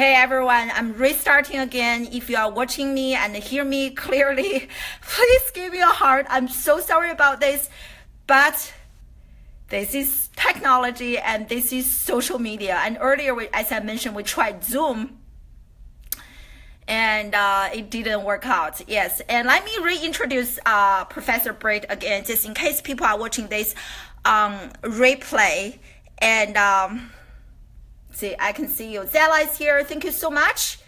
Hey everyone, I'm restarting again. If you are watching me and hear me clearly, please give me a heart. I'm so sorry about this, but this is technology and this is social media. And earlier, as I mentioned, we tried Zoom and it didn't work out. Yes, and let me reintroduce Professor Braid again, just in case people are watching this replay. And see, I can see you. Zella is here. Thank you so much.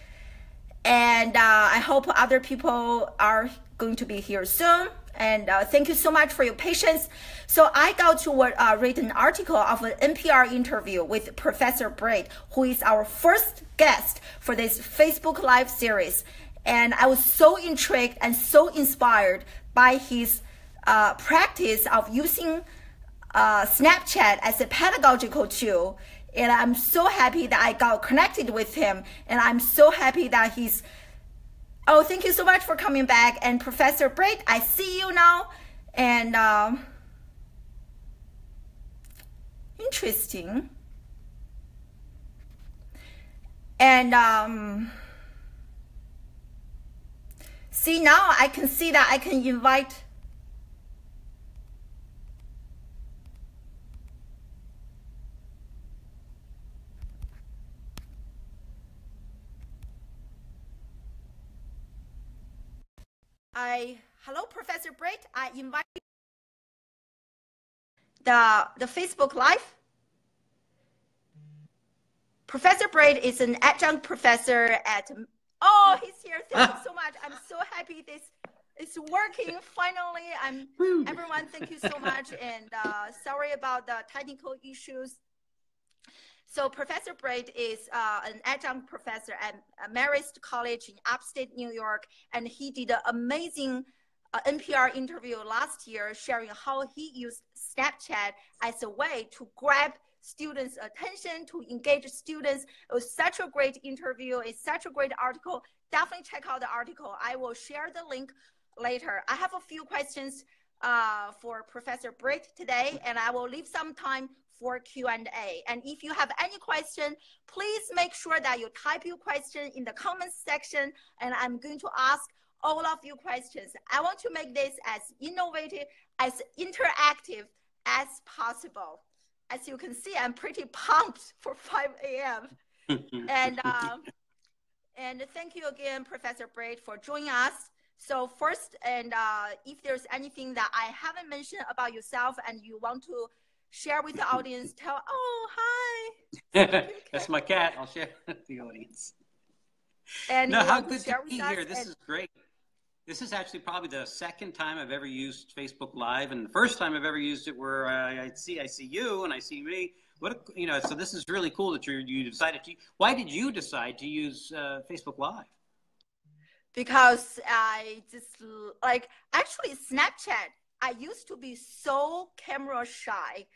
And I hope other people are going to be here soon. And thank you so much for your patience. So I got to read an article of an NPR interview with Professor Braid, who is our first guest for this Facebook Live series. And I was so intrigued and so inspired by his practice of using Snapchat as a pedagogical tool. And I'm so happy that I got connected with him. And I'm so happy that he's, oh, thank you so much for coming back. And Professor Braid, I see you now. And interesting. And see, now I can see that I can invite hello, Professor Braid. I invite you the Facebook Live. Professor Braid is an adjunct professor at, oh, he's here. Thank you so much. I'm so happy this is working. Finally, everyone, thank you so much. And sorry about the technical issues. So Professor Braid is an adjunct professor at Marist College in upstate New York, and he did an amazing NPR interview last year sharing how he used Snapchat as a way to grab students' attention, to engage students. It was such a great interview. It's such a great article. Definitely check out the article. I will share the link later. I have a few questions for Professor Braid today, and I will leave some time for Q&A. And if you have any question, please make sure that you type your question in the comments section, and I'm going to ask all of your questions. I want to make this as innovative, as interactive as possible. As you can see, I'm pretty pumped for 5 a.m. And thank you again, Professor Braid, for joining us. So first, and if there's anything that I haven't mentioned about yourself and you want to share with the audience, tell, oh, hi. That's my cat. I'll share with the audience. And no, how good to be here. This is great. This is actually probably the second time I've ever used Facebook Live, and the first time I've ever used it where I see you and I see me. So this is really cool that you decided to. Why did you decide to use Facebook Live? Because I just actually Snapchat. I used to be so camera shy,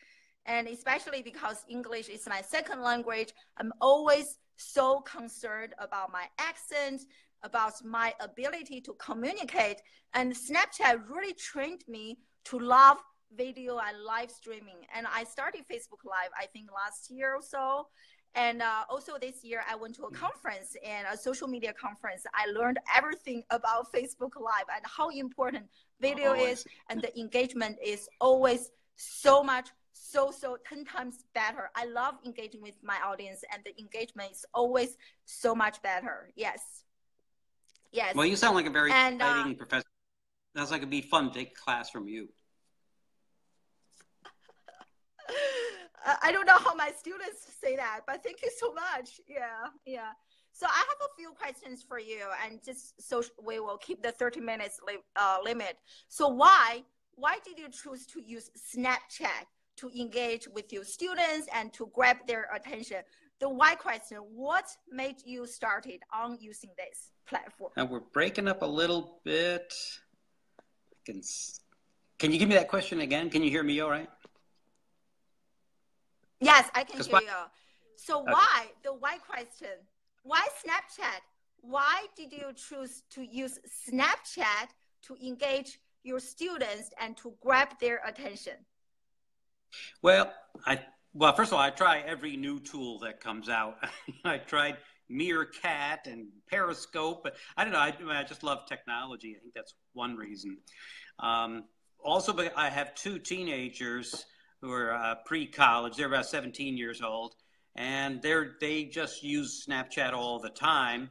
and especially because English is my second language, I'm always so concerned about my accent, about my ability to communicate. And Snapchat really trained me to love video and live streaming. And I started Facebook Live, I think last year or so. And also this year, I went to a conference, and a social media conference. I learned everything about Facebook Live and how important video is, and the engagement is always so 10 times better. I love engaging with my audience, and the engagement is always so much better. Yes. Yes. Well, you sound like a very exciting professor. Sounds like it'd be fun to take a class from you. I don't know how my students say that, but thank you so much. Yeah. So I have a few questions for you, and just so we will keep the 30 minutes limit. So why did you choose to use Snapchat to engage with your students and to grab their attention? The why question, what made you started on using this platform? Now we're breaking up a little bit. Can you give me that question again? Can you hear me all right? Yes, I can hear you. So why, the why question, why Snapchat? Why did you choose to use Snapchat to engage your students and to grab their attention? Well, first of all, I try every new tool that comes out. I tried Meerkat and Periscope. But I don't know. I just love technology. I think that's one reason. Also, but I have two teenagers who are pre-college. They're about 17 years old, and they just use Snapchat all the time.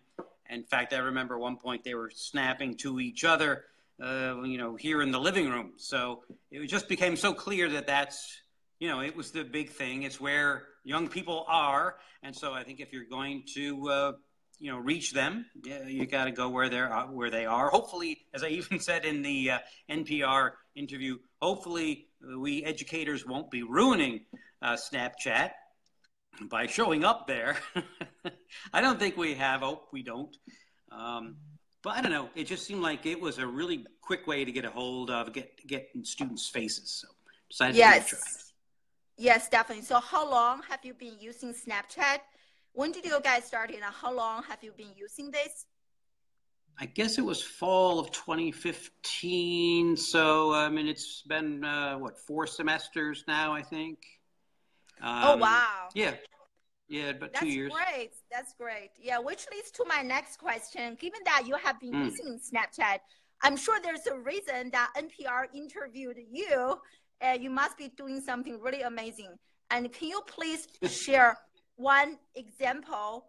In fact, I remember at one point they were snapping to each other, here in the living room. So it just became so clear that that's, it was the big thing. It's where young people are. And so I think if you're going to, reach them, you got to go where they are. Hopefully, as I even said in the NPR interview, hopefully we educators won't be ruining Snapchat by showing up there. I don't think we have. Hope we don't. But I don't know. It just seemed like it was a really quick way to get a hold of, get in students' faces. So decided to give it a try. Yes, definitely. So how long have you been using Snapchat? When did you guys start and how long have you been using this? I guess it was fall of 2015. So, it's been, 4 semesters now, I think. Oh, wow. Yeah. Yeah, about 2 years. That's great. That's great. Yeah, which leads to my next question. Given that you have been using Snapchat, I'm sure there's a reason that NPR interviewed you, and you must be doing something really amazing. And can you please share one example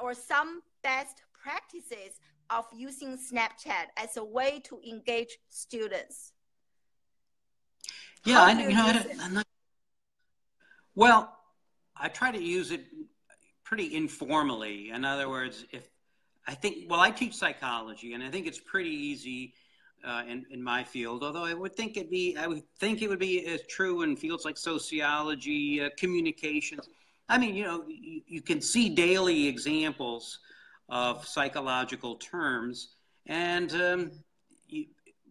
or some best practices of using Snapchat as a way to engage students? Yeah, well, I try to use it pretty informally. In other words, I teach psychology, and I think it's pretty easy in my field. Although I would think it would be as true in fields like sociology, communications. I mean, you can see daily examples of psychological terms, and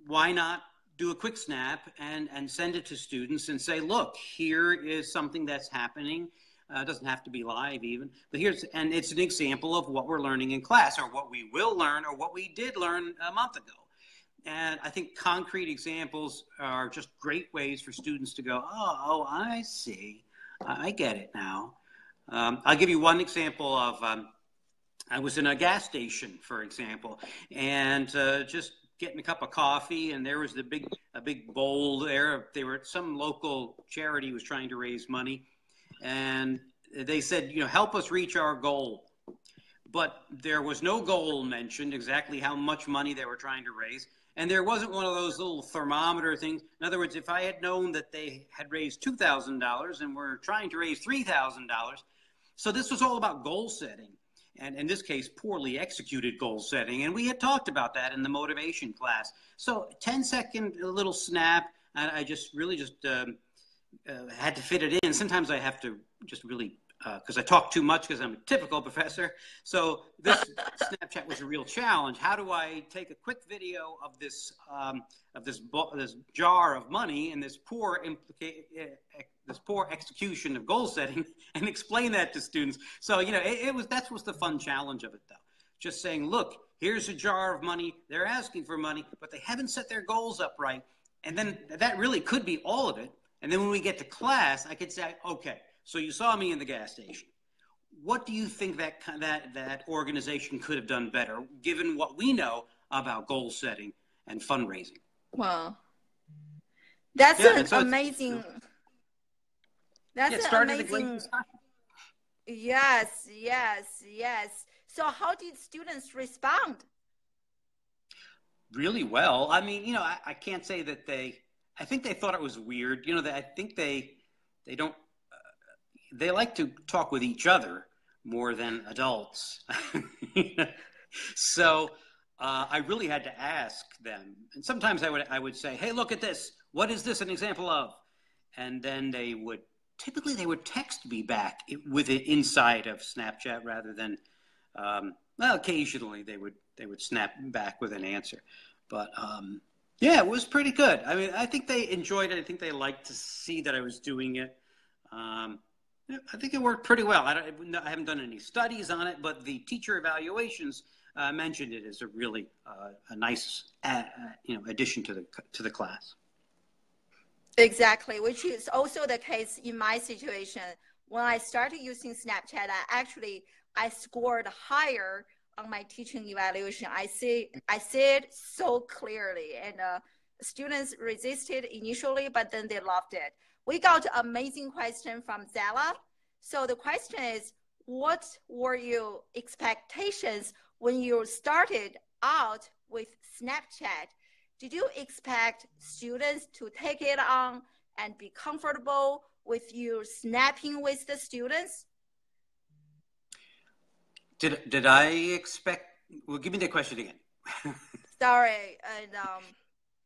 why not do a quick snap and send it to students and say, look, here is something that's happening. It doesn't have to be live even, but and it's an example of what we're learning in class, or what we will learn, or what we did learn a month ago. And I think concrete examples are just great ways for students to go, oh, I see. I get it now. I'll give you one example of, I was in a gas station, for example, and just getting a cup of coffee, and there was a big bowl there. Some local charity was trying to raise money, and they said, help us reach our goal. But there was no goal mentioned, exactly how much money they were trying to raise. And there wasn't one of those little thermometer things. In other words, if I had known that they had raised $2,000 and were trying to raise $3,000, so this was all about goal setting. And in this case, poorly executed goal setting. And we had talked about that in the motivation class. So 10-second little snap, and I just had to fit it in. Sometimes I have to just really, because I talk too much because I'm a typical professor. So this Snapchat was a real challenge. How do I take a quick video of this jar of money and this poor execution of goal setting and explain that to students? So, that was the fun challenge of it, though. Just saying, look, here's a jar of money. They're asking for money, but they haven't set their goals up right. And then that really could be all of it. And then when we get to class, I could say, okay, so you saw me in the gas station. What do you think that organization could have done better, given what we know about goal setting and fundraising? Wow. That's amazing. That's it started amazing. A great discussion. Yes. So how did students respond? Really well. I mean, I can't say that I think they thought it was weird. I think they don't, they like to talk with each other more than adults. So I really had to ask them. And sometimes I would say, hey, look at this. What is this an example of? And then they would text me back with it inside of Snapchat rather than, occasionally they would snap back with an answer. But yeah, it was pretty good. I mean, I think they enjoyed it. I think they liked to see that I was doing it. I think it worked pretty well. I haven't done any studies on it, but the teacher evaluations mentioned it as a really a nice addition to the class. Exactly, which is also the case in my situation. When I started using Snapchat, I actually I scored higher on my teaching evaluation. I see it so clearly, and students resisted initially, but then they loved it. We got amazing question from Zella. So the question is, what were your expectations when you started out with Snapchat? Did you expect students to take it on and be comfortable with you snapping with the students? Did I expect? Well, give me the question again. Sorry, and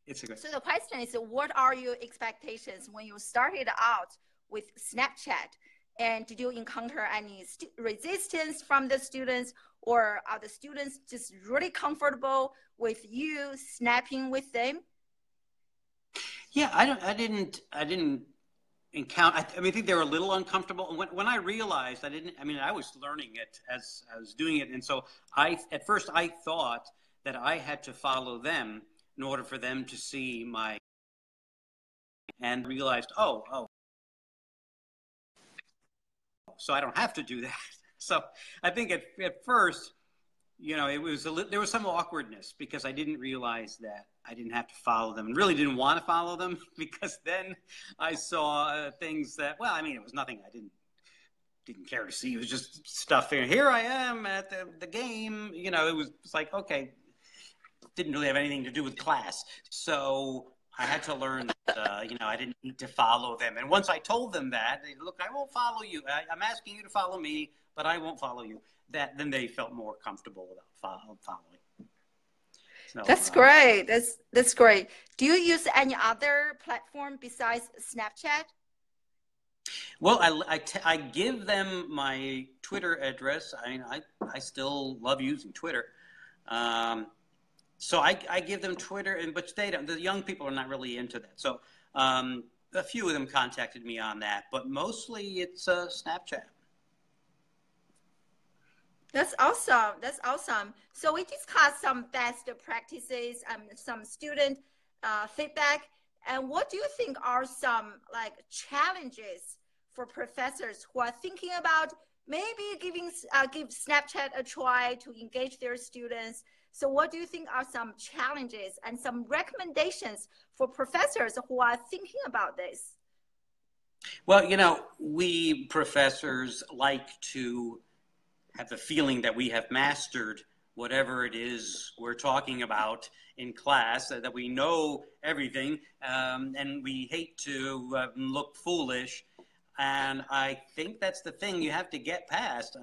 it's a good. So the question is, what are your expectations when you started out with Snapchat? And did you encounter any resistance from the students, or are the students just really comfortable with you snapping with them? Yeah, I didn't encounter. I mean, I think they were a little uncomfortable. When I realized I was learning it as I was doing it. And so at first I thought that I had to follow them in order for them to see my, and realized, oh, so I don't have to do that. So I think at first, it was there was some awkwardness because I didn't realize that I didn't have to follow them and really didn't want to follow them, because then I saw things that, well, I mean, it was nothing I didn't care to see. It was just stuff there. Here I am at the game. It was like, okay, didn't really have anything to do with class. So I had to learn that, I didn't need to follow them. And once I told them that, they, look, I won't follow you. I'm asking you to follow me, but I won't follow you. Then they felt more comfortable without following. So, that's great. That's great. Do you use any other platform besides Snapchat? Well, I give them my Twitter address. I still love using Twitter. So I give them Twitter, but the young people are not really into that. So a few of them contacted me on that, but mostly it's Snapchat. That's awesome. That's awesome. So we discussed some best practices and some student feedback. And what do you think are some challenges for professors who are thinking about maybe give Snapchat a try to engage their students? So what do you think are some challenges and some recommendations for professors who are thinking about this? Well, we professors like to have the feeling that we have mastered whatever it is we're talking about in class, that we know everything, and we hate to look foolish. And I think that's the thing you have to get past.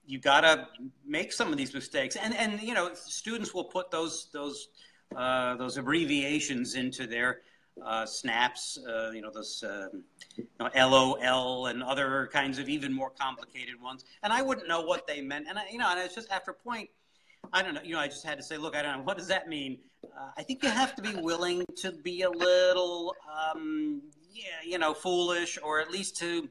You got to make some of these mistakes, and students will put those abbreviations into their snaps, those LOL and other kinds of even more complicated ones. And I wouldn't know what they meant. And and it's just after a point, I don't know. I just had to say, look, I don't know, what does that mean? I think you have to be willing to be a little, foolish, or at least to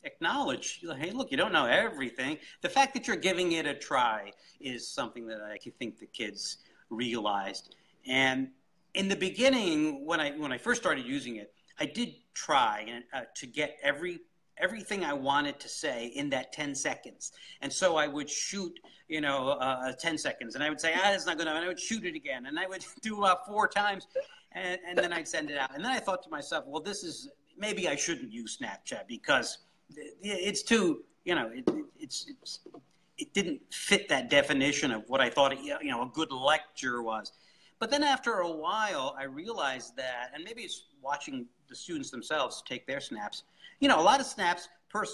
acknowledge, hey, look, you don't know everything. The fact that you're giving it a try is something that I think the kids realized. And in the beginning, when I first started using it, I did try to get everything I wanted to say in that 10 seconds. And so I would shoot, 10 seconds, and I would say, that's not good enough. And I would shoot it again, and I would do about 4 times, and then I'd send it out. And then I thought to myself, well, maybe I shouldn't use Snapchat because it's too, it didn't fit that definition of what I thought, a good lecture was. But then after a while, I realized that, and maybe it's watching the students themselves take their snaps. A lot of snaps,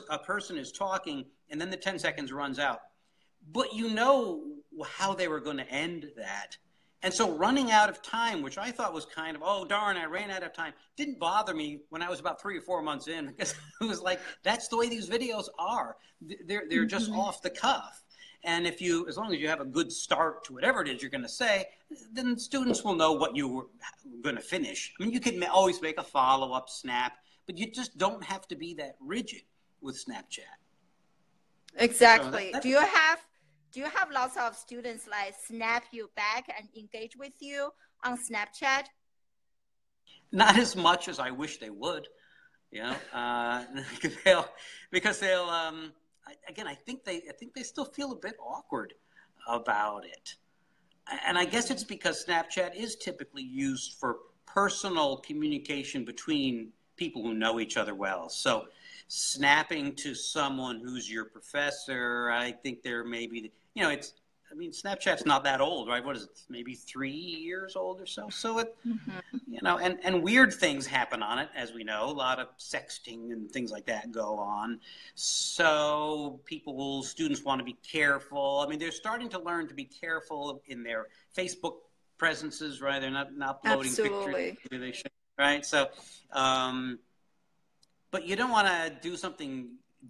a person is talking, and then the 10 seconds runs out. But how they were going to end that. And so running out of time, which I thought was kind of, oh, darn, I ran out of time, didn't bother me when I was about 3 or 4 months in, because it was like, that's the way these videos are. They're just off the cuff. And as long as you have a good start to whatever it is you're going to say, then students will know what you were going to finish. I mean, you can always make a follow-up snap, but you just don't have to be that rigid with Snapchat. Exactly. So do you have lots of students snap you back and engage with you on Snapchat? Not as much as I wish they would, because they'll again, I think they still feel a bit awkward about it. And I guess it's because Snapchat is typically used for personal communication between people who know each other well. So snapping to someone who's your professor, I think there may be, I mean, Snapchat's not that old, right? What is it? Maybe 3 years old or so. So it, and weird things happen on it, as we know. A lot of sexting and things like that go on. So students want to be careful. I mean, they're starting to learn to be careful in their Facebook presences, right? They're not uploading Absolutely. pictures, they should, right? So, but you don't want to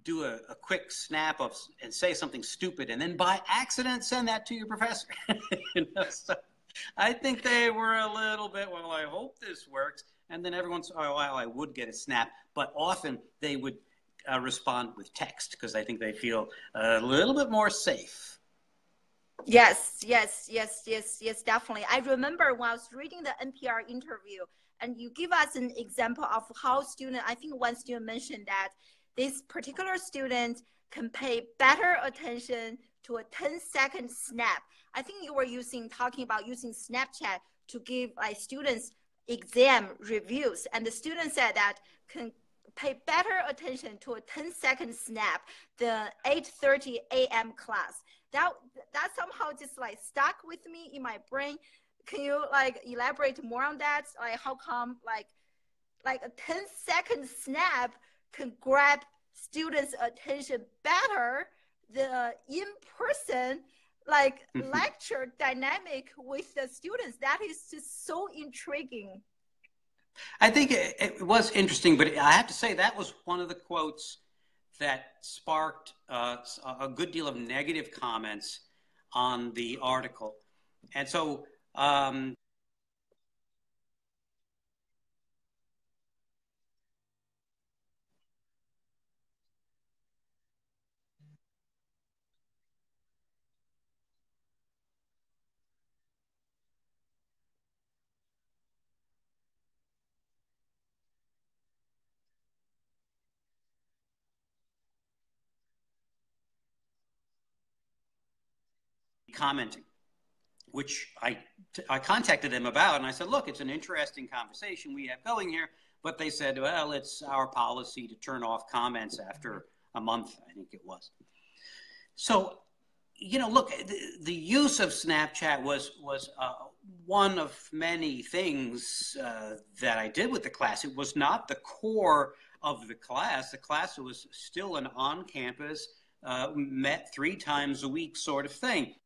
do a quick snap and say something stupid and then by accident send that to your professor. So I think they were a little bit, well, I hope this works. And then every once in a while I would get a snap, but often they would respond with text because I think they feel a little bit more safe. Yes, definitely. I remember when I was reading the NPR interview and you give us an example of how I think one student mentioned that this particular student can pay better attention to a 10-second snap. I think you were talking about using Snapchat to give students exam reviews. And the student said that can pay better attention to a 10-second snap, the 8:30 a.m. class. That somehow just stuck with me in my brain. Can you elaborate more on that? How come a 10-second snap can grab students' attention better the in-person lecture dynamic with the students? That is just so intriguing. I think it was interesting, but I have to say that was one of the quotes that sparked a good deal of negative comments on the article. And so commenting, which I contacted them about, and I said, look, it's an interesting conversation we have going here, but they said, well, it's our policy to turn off comments after a month, I think it was. So, look, the use of Snapchat was one of many things that I did with the class. It was not the core of the class. The class was still an on-campus, met 3 times a week sort of thing.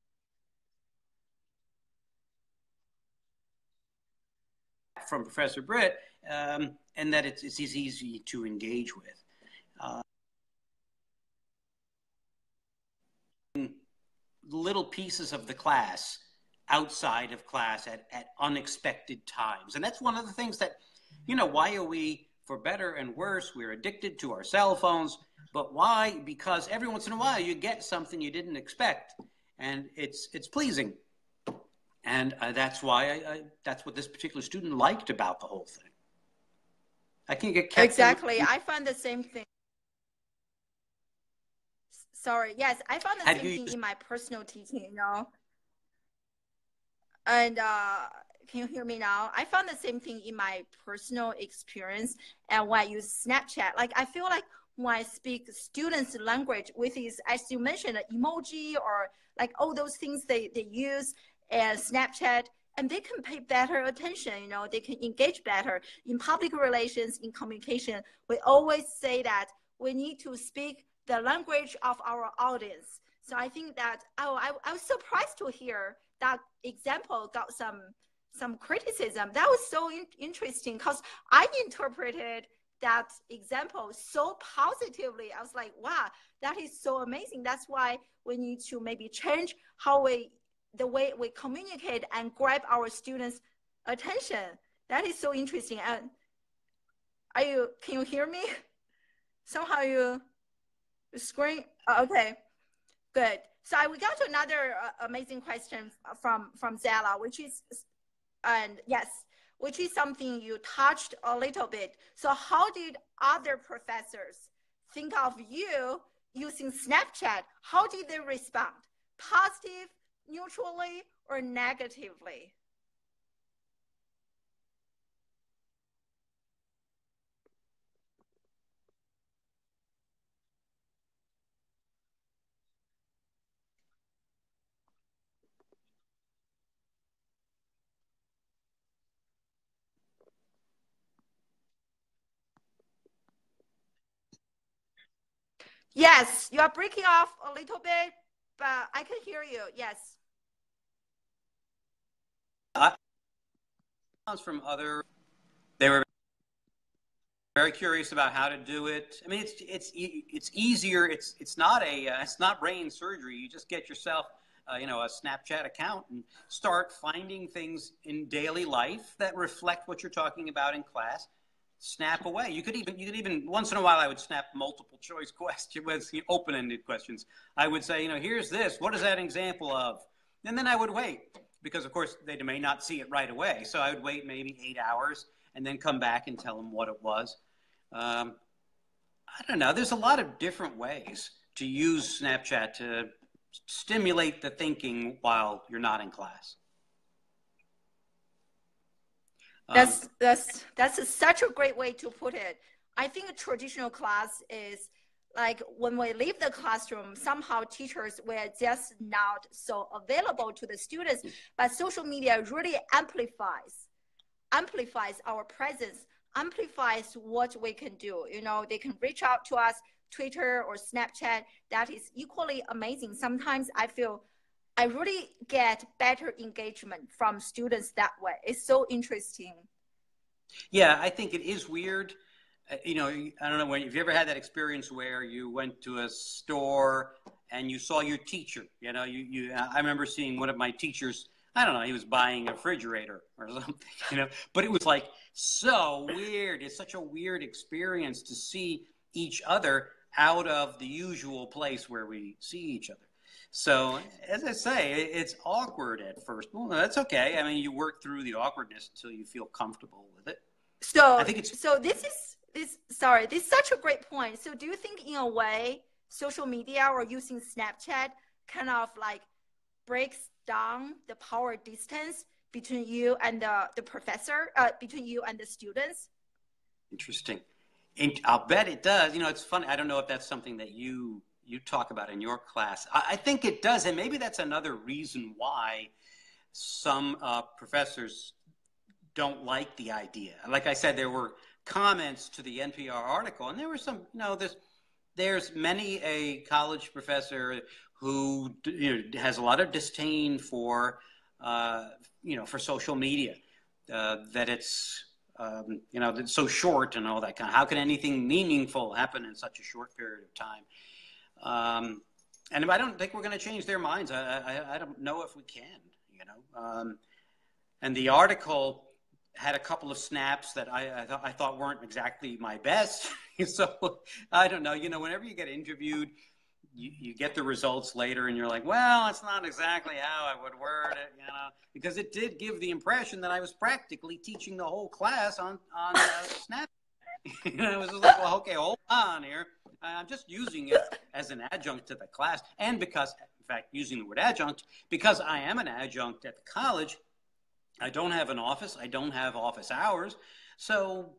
From Professor Britt, and that it's easy to engage with. Little pieces of the class outside of class at unexpected times. And that's one of the things that, why are we, for better and worse, we're addicted to our cell phones. But why? Because every once in a while you get something you didn't expect, and it's pleasing. And that's why that's what this particular student liked about the whole thing. I can get kept exactly. I found the same thing. Sorry. Yes, I found the same thing in my personal teaching, And can you hear me now? I found the same thing in my personal experience. And when I use Snapchat, I feel like when I speak students' language with these, as you mentioned, emoji or all those things they use and Snapchat, and they can pay better attention, they can engage better in public relations, in communication. We always say that we need to speak the language of our audience. So I think that I was surprised to hear that example got some criticism. That was so interesting because I interpreted that example so positively. I was like, wow, that is so amazing. That's why we need to maybe change the way we communicate and grab our students' attention. That is so interesting. And can you hear me? Somehow you screen. Okay, good. So we got to another amazing question from Zella, which is something you touched a little bit. So how did other professors think of you using Snapchat, how did they respond? Positive, neutrally, or negatively? Yes, you are breaking off a little bit, but I can hear you. Yes. From other, they were very curious about how to do it. I mean, it's easier. It's not brain surgery. You just get yourself a Snapchat account and start finding things in daily life that reflect what you're talking about in class. Snap away. You could even once in a while I would snap multiple choice questions with open-ended questions. I would say, here's this. What is that an example of? And then I would wait because of course they may not see it right away. So I would wait maybe 8 hours and then come back and tell them what it was. I don't know. There's a lot of different ways to use Snapchat to stimulate the thinking while you're not in class. That's such a great way to put it. I think a traditional class is like when we leave the classroom, somehow teachers were just not so available to the students, but social media really amplifies our presence, amplifies what we can do. They can reach out to us, Twitter or Snapchat. That is equally amazing. Sometimes I feel I really get better engagement from students that way. It's so interesting. Yeah, I think it is weird. I don't know if you ever had that experience where you went to a store and you saw your teacher. I remember seeing one of my teachers. I don't know. He was buying a refrigerator or something. But it was like so weird. It's such a weird experience to see each other out of the usual place where we see each other. So, as I say, it's awkward at first. Well, that's okay. I mean, you work through the awkwardness until you feel comfortable with it. So, this is such a great point. So, do you think, in a way, social media or using Snapchat kind of like breaks down the power distance between you and the professor, between you and the students? Interesting. And I'll bet it does. It's funny. I don't know if that's something that you talk about in your class. I think it does. And maybe that's another reason why some professors don't like the idea. Like I said, there were comments to the NPR article, and there were some, there's many a college professor who has a lot of disdain for, for social media, that it's, it's so short and all that kind of, how can anything meaningful happen in such a short period of time? And I don't think we're going to change their minds. I don't know if we can, and the article had a couple of snaps that I thought weren't exactly my best. So I don't know, whenever you get interviewed, you get the results later and you're like, well, it's not exactly how I would word it, because it did give the impression that I was practically teaching the whole class on Snap. I was just like, well, okay, hold on here. I'm just using it as an adjunct to the class. And because, in fact, using the word adjunct, because I am an adjunct at the college, I don't have an office. I don't have office hours. So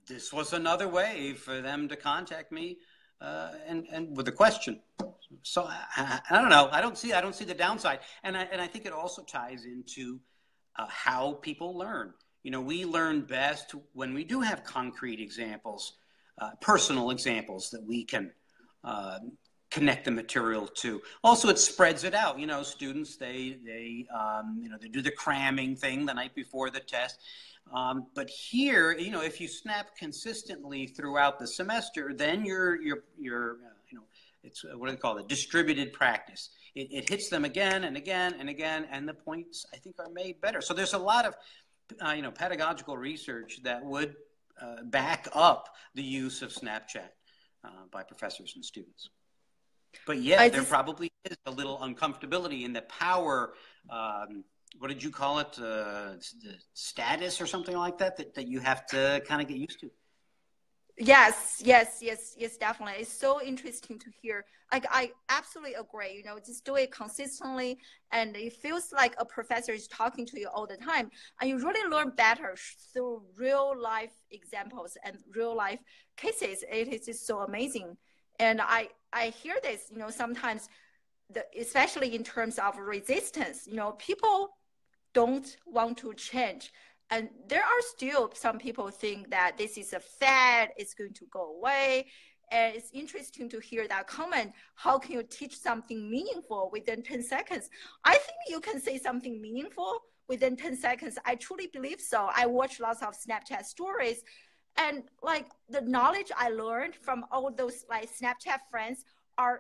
this was another way for them to contact me and with a question. So I don't know. I don't see the downside. And I think it also ties into how people learn. We learn best when we do have concrete examples, personal examples that we can connect the material to. Also, it spreads it out. Students, they do the cramming thing the night before the test. But here, if you snap consistently throughout the semester, then you're it's what do they call it? Distributed practice. It hits them again and again and again, and the points, I think, are made better. So there's a lot of pedagogical research that would back up the use of Snapchat by professors and students. But yeah, there probably is a little uncomfortability in the power. What did you call it? The status or something like that you have to kind of get used to. Yes, yes, yes, yes, definitely. It's so interesting to hear. Like, I absolutely agree. Just do it consistently, and it feels like a professor is talking to you all the time, and you really learn better through real life examples and real life cases. It is just so amazing, and I hear this. Sometimes, especially in terms of resistance. People don't want to change. And there are still some people think that this is a fad, it's going to go away. And it's interesting to hear that comment. How can you teach something meaningful within 10 seconds? I think you can say something meaningful within 10 seconds. I truly believe so. I watch lots of Snapchat stories, and like the knowledge I learned from all those like Snapchat friends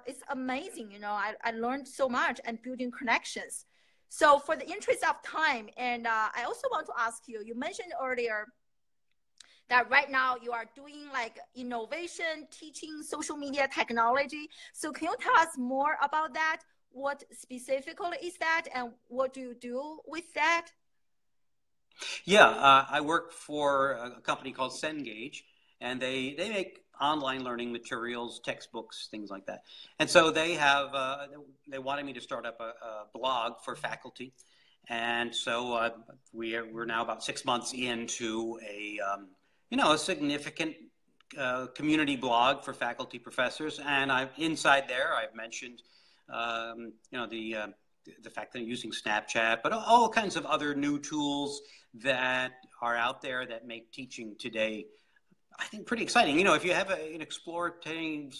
it's amazing. I learned so much and building connections. So for the interest of time, and I also want to ask you, you mentioned earlier that right now you are doing like innovation, teaching social media technology. So can you tell us more about that? What specifically is that, and what do you do with that? Yeah, I work for a company called Cengage, and they make online learning materials, textbooks, things like that. And so they wanted me to start up a blog for faculty, and so we're now about 6 months into a significant community blog for faculty professors, and inside there I've mentioned the fact that I'm using Snapchat, but all kinds of other new tools that are out there that make teaching today, I think, pretty exciting. If you have an explorative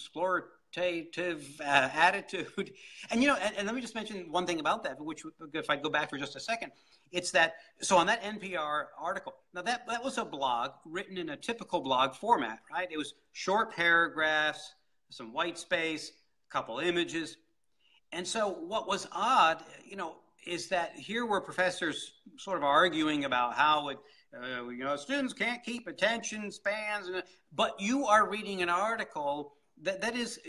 attitude, and let me just mention one thing about that, which, if I go back for just a second, it's that, so on that NPR article, now that was a blog written in a typical blog format, right? It was short paragraphs, some white space, a couple images. And so what was odd, is that here were professors sort of arguing about how students can't keep attention spans, but you are reading an article that is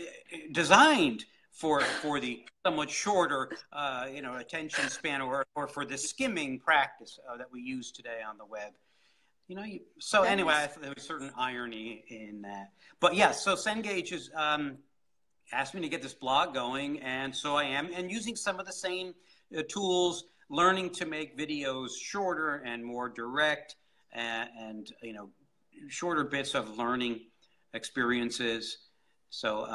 designed for the somewhat shorter, attention span, or for the skimming practice that we use today on the web. So anyway, I thought there was certain irony in that. But yes, so Cengage is asked me to get this blog going, and so I am, and using some of the same tools, learning to make videos shorter and more direct, and shorter bits of learning experiences. So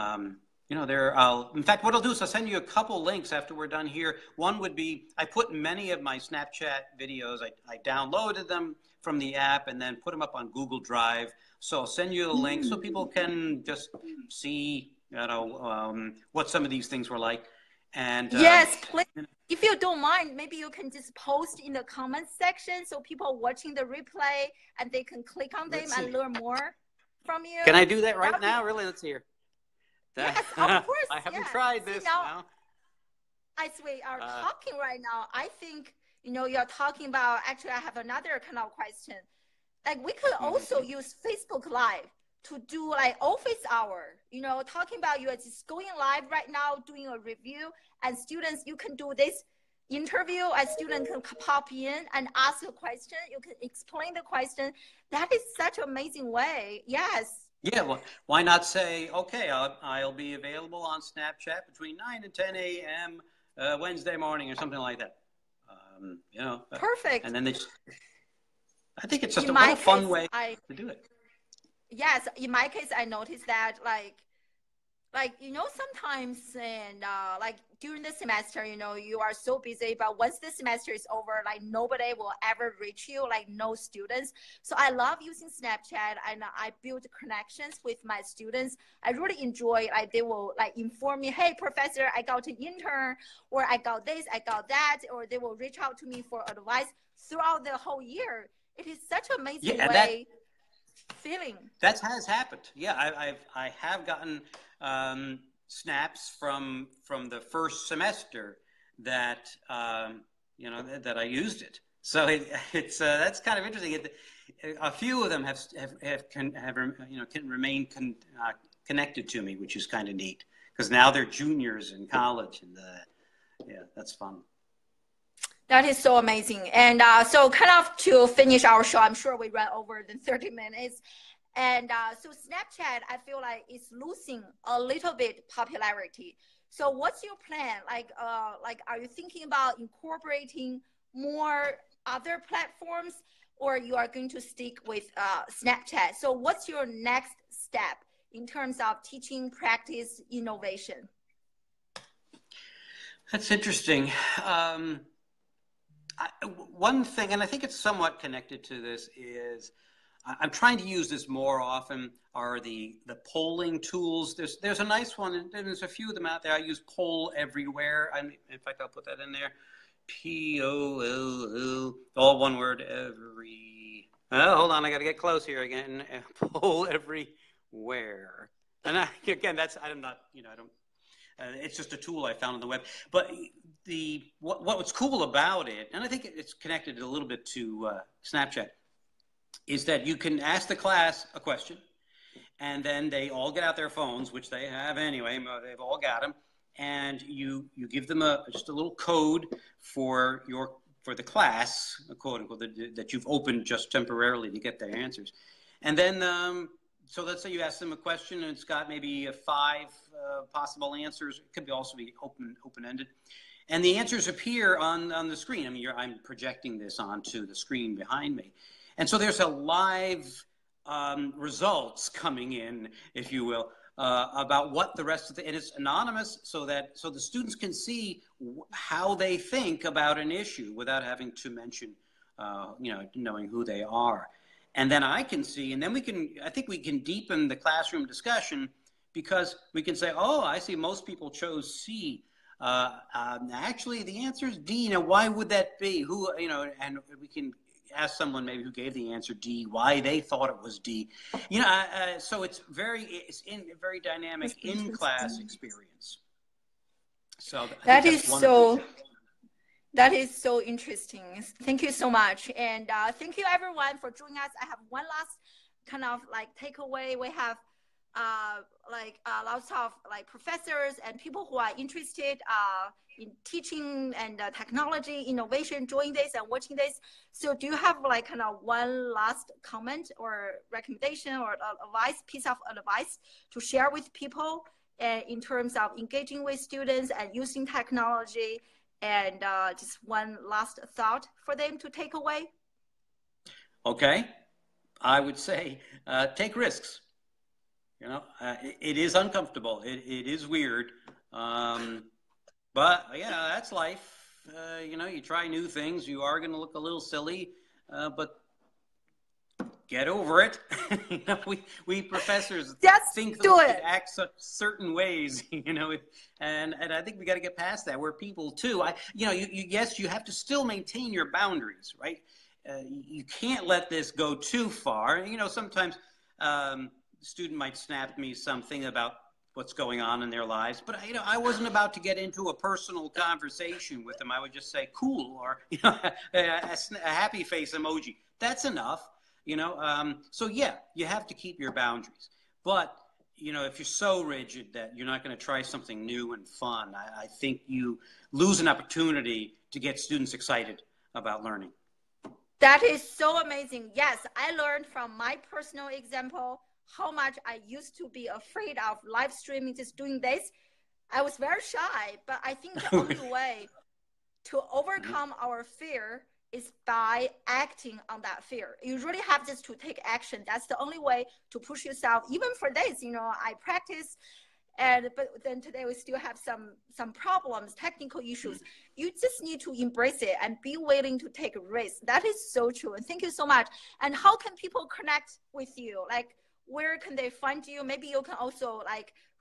in fact, what I'll do is I'll send you a couple links after we're done here. One would be, I put many of my Snapchat videos, I downloaded them from the app and then put them up on Google Drive. So I'll send you a link so people can just see what some of these things were like. And yes, please. If you don't mind, maybe you can just post in the comments section so people watching the replay and they can click on them and learn more from you. Can I do that right now? Really? Let's hear. Yes, of course. I haven't tried this. Now, as we are talking right now, I think you're talking about. Actually, I have another kind of question. Like, we could also use Facebook Live to do like office hour, talking about you are just going live right now, doing a review, and students, you can do this interview, a student can pop in and ask a question. You can explain the question. That is such an amazing way. Yes. Yeah, well, why not say, okay, I'll be available on Snapchat between 9 and 10 a.m. Wednesday morning or something like that. Perfect. And then I think it's just a fun way to do it. Yes, in my case, I noticed that sometimes and like during the semester, you are so busy, but once the semester is over, like nobody will ever reach you, like no students. So I love using Snapchat, and I build connections with my students. I really enjoy, like they will like inform me, hey, professor, I got an intern, or I got this, I got that, or they will reach out to me for advice throughout the whole year. It is such an amazing way. Feeling that has happened. Yeah, I have gotten snaps from the first semester that that I used it. So it's that's kind of interesting. A few of them can remain connected to me, which is kind of neat, because now they're juniors in college, and yeah, that's fun. That is so amazing. And so kind of to finish our show, I'm sure we ran over the 30 minutes. And so Snapchat, I feel like it's losing a little bit popularity. So what's your plan? Like, are you thinking about incorporating more other platforms, or you are going to stick with Snapchat? So what's your next step in terms of teaching, practice, innovation? That's interesting. One thing, and I think it's somewhat connected to this, is I'm trying to use this more often, are the polling tools. There's a nice one, and there's a few of them out there. I use Poll Everywhere. In fact, I'll put that in there. Poll, all one word, every. Oh, hold on, I got to get close here again. Poll Everywhere. And again, I'm not, I don't. It's just a tool I found on the web. But what's cool about it, and I think it's connected a little bit to Snapchat, is that you can ask the class a question, and then they all get out their phones, which they have anyway. They've all got them, and you give them just a little code for the class, quote unquote, that you've opened just temporarily to get their answers, and then. So let's say you ask them a question and it's got maybe 5 possible answers. It could also be open-ended. And the answers appear on the screen. I mean, I'm projecting this onto the screen behind me. And so there's a live results coming in, if you will, about what the rest of and it's anonymous so the students can see how they think about an issue without having to mention, knowing who they are. And then I can see, and then I think we can deepen the classroom discussion because we can say, oh, I see most people chose C. Actually, the answer is D. Why would that be? And we can ask someone maybe who gave the answer D, why they thought it was D. So it's very dynamic in-class experience. So that is so interesting. Thank you so much. And thank you everyone for joining us. I have one last kind of takeaway. We have lots of professors and people who are interested in teaching and technology innovation joining this and watching this. So do you have kind of one last comment or recommendation or piece of advice to share with people in terms of engaging with students and using technology? And just one last thought for them to take away. Okay, I would say take risks. It is uncomfortable. It is weird, but yeah, that's life. You try new things. You are going to look a little silly, but get over it. We professors think that we act certain ways, and I think we got to get past that. We're people too. Yes, you have to still maintain your boundaries, right? You can't let this go too far. Sometimes the student might snap me something about what's going on in their lives, but I wasn't about to get into a personal conversation with them. I would just say cool, or a happy face emoji. That's enough. So yeah, you have to keep your boundaries. But, if you're so rigid that you're not going to try something new and fun, I think you lose an opportunity to get students excited about learning. That is so amazing. Yes, I learned from my personal example how much I used to be afraid of live streaming, just doing this. I was very shy, but I think the only way to overcome our fear is by acting on that fear. You really have just to take action. That's the only way to push yourself. Even for this, I practice, but then today we still have some problems, technical issues. You just need to embrace it and be willing to take risks. That is so true. And thank you so much. And how can people connect with you? Where can they find you? Maybe you can also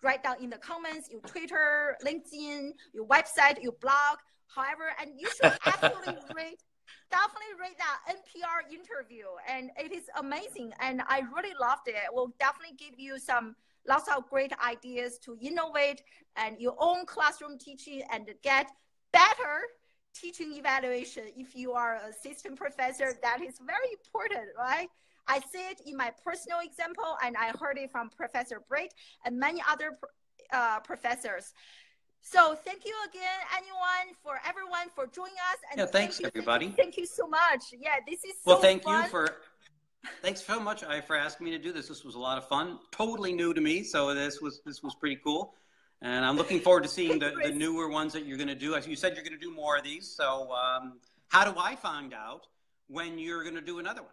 write down in the comments, your Twitter, LinkedIn, your website, your blog, however, and you should definitely read that NPR interview, and it is amazing, and I really loved it. We'll definitely give you lots of great ideas to innovate and your own classroom teaching and get better teaching evaluation. If you are an assistant professor, that is very important, right? I see it in my personal example, and I heard it from Professor Braid and many other professors. So thank you again, everyone for joining us. And thanks everybody. Thank you so much. Yeah, this is so fun. Thanks so much for asking me to do this. This was a lot of fun. Totally new to me, so this was pretty cool. And I'm looking forward to seeing the newer ones that you're going to do. As you said, you're going to do more of these. So how do I find out when you're going to do another one?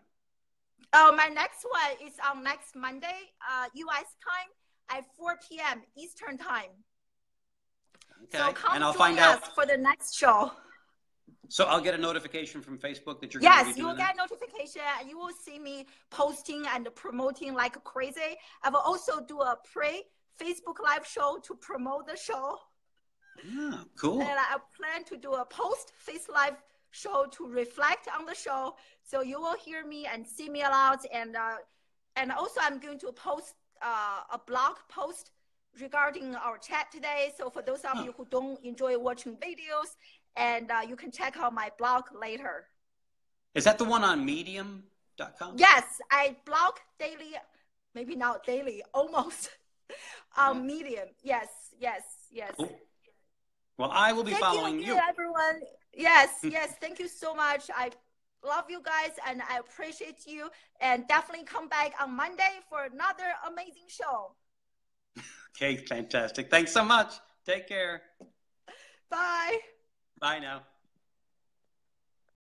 Oh, my next one is on next Monday, US time at 4 p.m. Eastern time. Okay. So come and I'll join find us out for the next show. So I'll get a notification from Facebook that you're going to be doing Yes, you will that? get notification. You will see me posting and promoting like crazy. I will also do a Facebook live show to promote the show. Oh, cool. And I plan to do a post-face live show to reflect on the show. So you will hear me and see me a lot. And also I'm going to post a blog post regarding our chat today. So for those of you who don't enjoy watching videos, and you can check out my blog later. Is that the one on medium.com? Yes, I blog daily, maybe not daily, almost on Medium. Yes. Cool. Well, I will be following you. Everyone. Yes. Thank you so much. I love you guys and I appreciate you. And definitely come back on Monday for another amazing show. Okay, fantastic. Thanks so much. Take care. Bye. Bye now.